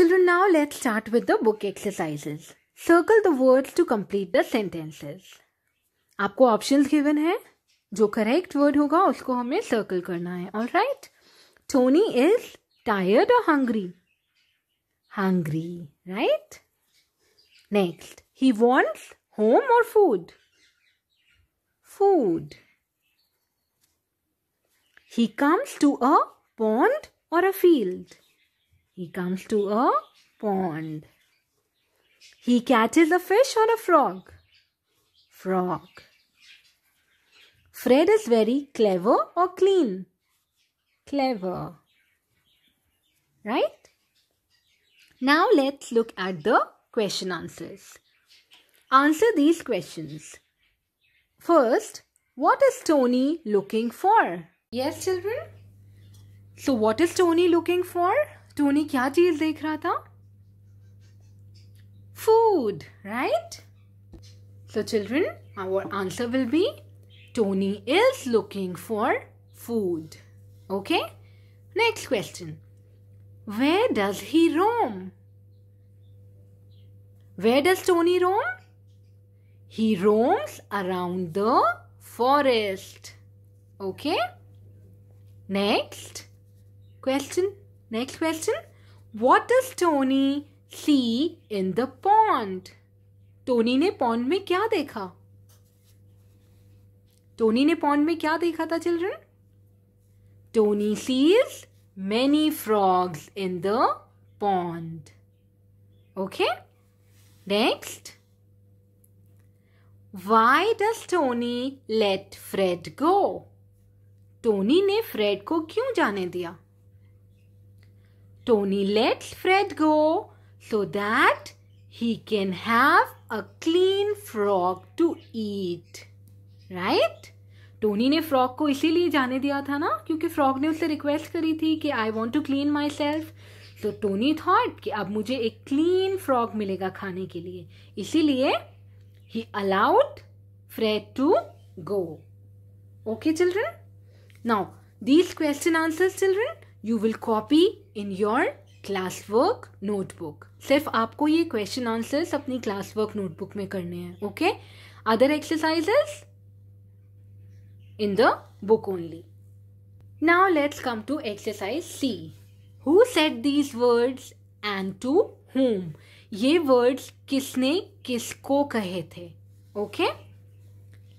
children, now let's start with the book exercises. Circle the words to complete the sentences. आपको options given है. जो correct word होगा उसको हमें circle करना है. Alright? Tony is tired or hungry? Hungry, right? Next, he wants home or food? Food. He comes to a pond or a field? He comes to a pond. He catches a fish or a frog? Frog. Fred is very clever or clean? Clever. Right? Now let's look at the question answers. Answer these questions. First, what is Tony looking for? Yes, children? So what is Tony looking for? Tony क्या चीज देख रहा था? Food, right? So children, our answer will be Tony is looking for food. Okay? Next question. Where does he roam? Where does Tony roam? He roams around the forest. Okay? Next question. What does Tony see in the pond? Tony ने pond में क्या देखा? Tony ने pond में क्या देखा था, children? Tony sees many frogs in the pond. Okay? Next. Why does Tony let Fred go? Tony ने Fred को क्यों जाने दिया? Tony lets Fred go so that he can have a clean frog to eat. Right? Tony ने frog को इसीलिए जाने दिया था ना, क्योंकि frog ने उससे request करी थी कि I want to clean myself. So Tony thought कि अब मुझे एक clean frog मिलेगा खाने के लिए. इसीलिए he allowed Fred to go. Okay, children? Now, these question answers, children, you will copy in your classwork notebook. सिर्फ आपको ये question answers अपनी classwork notebook में करने हैं. Okay? Other exercises in the book only. Now let's come to exercise C. Who said these words and to whom? ये words किसने किसको कहे थे? Okay?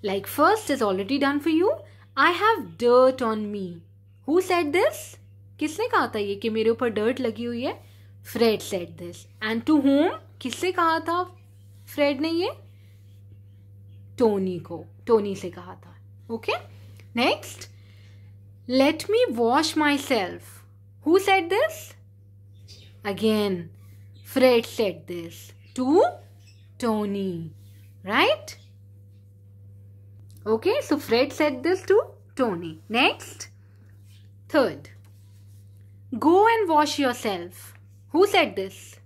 Like first is already done for you. I have dirt on me. Who said this? किसने कहा था ये कि मेरे ऊपर dirt लगी हुई है? Fred said this. And to whom? किससे कहा था Fred ने ये? Tony को. Tony से कहा था. Okay? Next. Let me wash myself. Who said this? Again, Fred said this to Tony. Right? Okay, so Fred said this to Tony. Next. Third. Go and wash yourself. Who said this?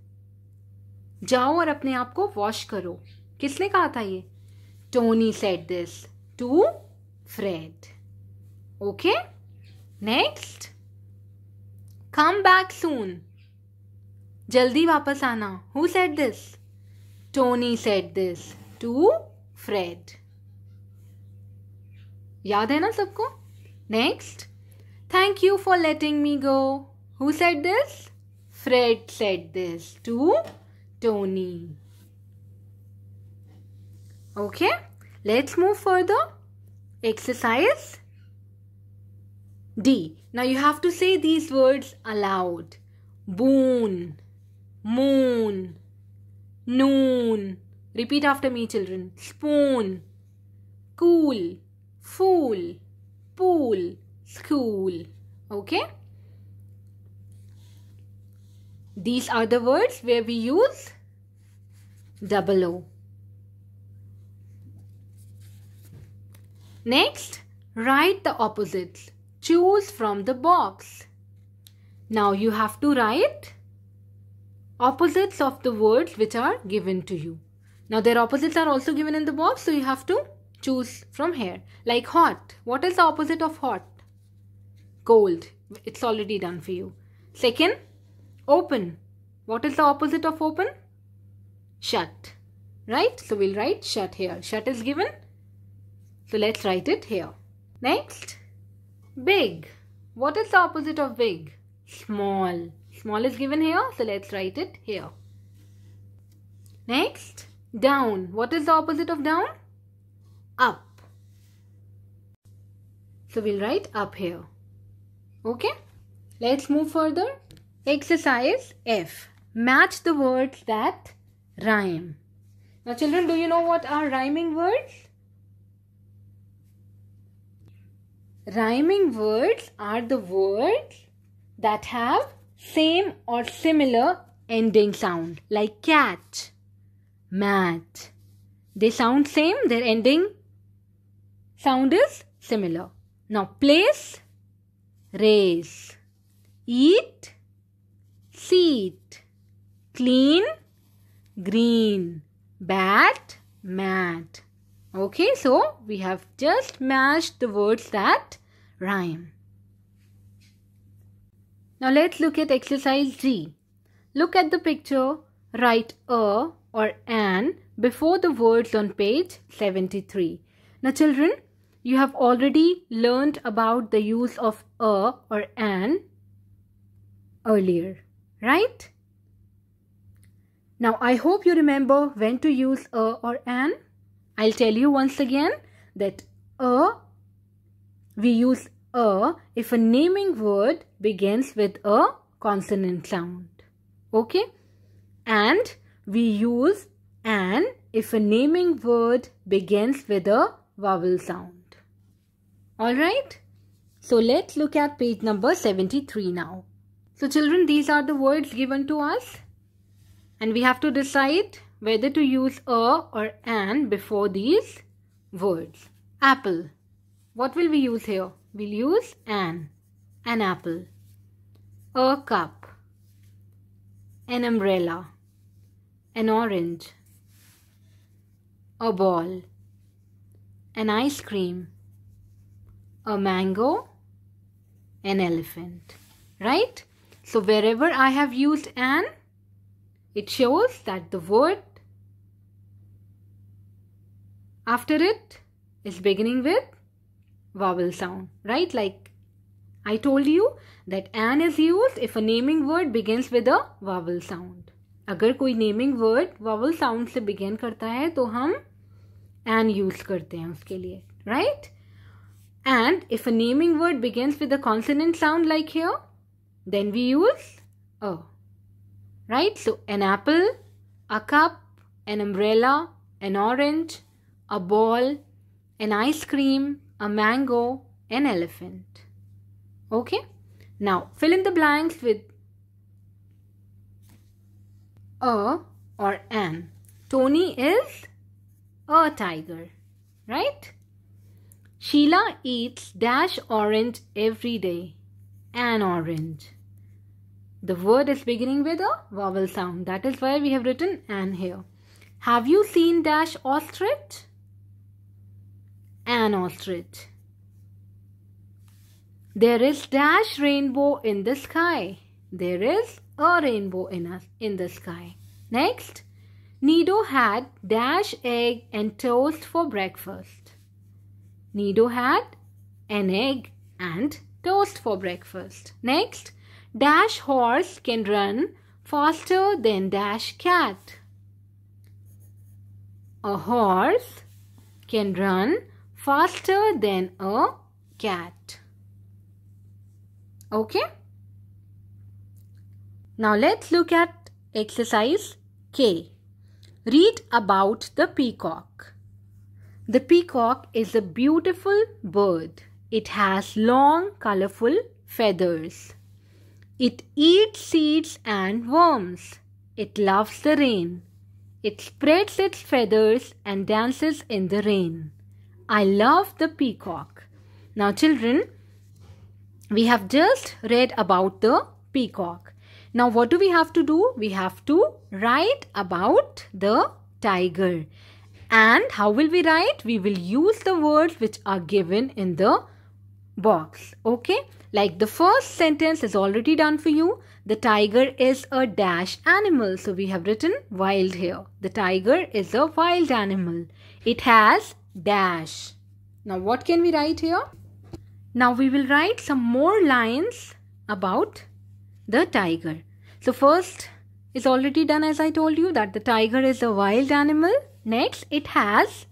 जाओ और अपने आप को wash करो. किसने कहा था ये? Tony said this to Fred. Okay? Next. Come back soon. जल्दी वापस आना. Who said this? Tony said this to Fred. याद है ना सबको? Next. Thank you for letting me go. Who said this? Fred said this to Tony. Okay? Let's move further. Exercise D. Now you have to say these words aloud. Boon, moon, noon. Repeat after me, children. Spoon, cool, fool, pool, school. Okay? These are the words where we use double O. Next, write the opposites. Choose from the box. Now you have to write opposites of the words which are given to you. Now their opposites are also given in the box, so you have to choose from here. Like hot. What is the opposite of hot? Cold. It's already done for you. Second, open. What is the opposite of open? Shut. Right? So we'll write shut here. Shut is given. So let's write it here. Next, big. What is the opposite of big? Small. Small is given here. So let's write it here. Next, down. What is the opposite of down? Up. So we'll write up here. Okay. Let's move further. Exercise F. Match the words that rhyme. Now children, do you know what are rhyming words? Rhyming words are the words that have same or similar ending sound, like cat, mat. They sound same, their ending sound is similar. Now place, race, eat, seat, clean, green, bat, mat. Okay, so we have just matched the words that rhyme. Now let's look at exercise G. Look at the picture, write a or an before the words on page 73. Now children, you have already learned about the use of a or an earlier, right? Now I hope you remember when to use a or an. I'll tell you once again that we use a if a naming word begins with a consonant sound. Okay? And we use an if a naming word begins with a vowel sound. Alright? So let's look at page number 73 now. So children, these are the words given to us. And we have to decide whether to use a or an before these words. Apple. What will we use here? We'll use an apple. A cup. An umbrella. An orange. A ball. An ice cream. A mango. An elephant. Right? So wherever I have used an, it shows that the word after it is beginning with vowel sound, right? Like I told you that an is used if a naming word begins with a vowel sound. अगर कोई naming word vowel sound से begin करता है तो हम an use करते हैं उसके लिए, right? And if a naming word begins with a consonant sound like here, then we use a. Right? So, an apple, a cup, an umbrella, an orange, a ball, an ice cream, a mango, an elephant. Okay? Now, fill in the blanks with a or an. Tony is a tiger. Right? Sheila eats dash orange every day. An orange. The word is beginning with a vowel sound. That is why we have written an here. Have you seen dash ostrich? An ostrich. There is dash rainbow in the sky. There is a rainbow in the sky. Next, Nido had dash egg and toast for breakfast. Nido had an egg and toast for breakfast. Next, dash horse can run faster than dash cat. A horse can run faster than a cat. Okay? Now let's look at exercise K. Read about the peacock. The peacock is a beautiful bird. It has long, colorful feathers. It eats seeds and worms. It loves the rain. It spreads its feathers and dances in the rain. I love the peacock. Now children, we have just read about the peacock. Now what do we have to do? We have to write about the tiger. And how will we write? We will use the words which are given in the box. Okay. Like the first sentence is already done for you. The tiger is a dash animal. So we have written wild here. The tiger is a wild animal. It has dash. Now what can we write here? Now we will write some more lines about the tiger. So first is already done, as I told you, that the tiger is a wild animal. Next, it has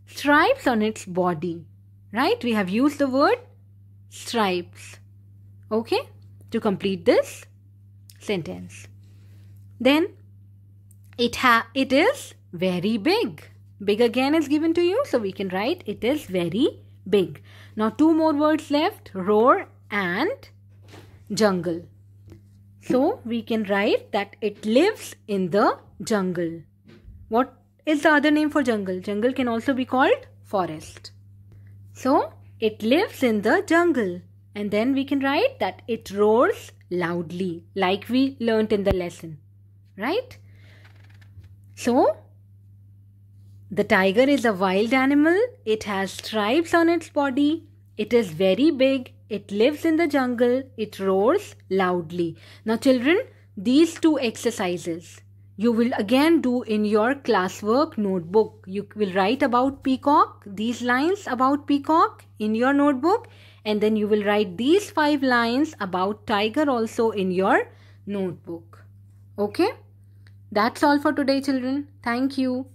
stripes on its body. Right? We have used the word stripes. Okay? To complete this sentence. Then it is very big. Big again is given to you, so we can write it is very big. Now two more words left, roar and jungle. So we can write that it lives in the jungle. What is the other name for jungle? Jungle can also be called forest. So it lives in the jungle. And then we can write that it roars loudly, like we learnt in the lesson. Right? So the tiger is a wild animal. It has stripes on its body. It is very big. It lives in the jungle. It roars loudly. Now children, these two exercises you will again do in your classwork notebook. You will write about peacock, these lines about peacock in your notebook, and then you will write these 5 lines about tiger also in your notebook. Okay? That's all for today, children. Thank you.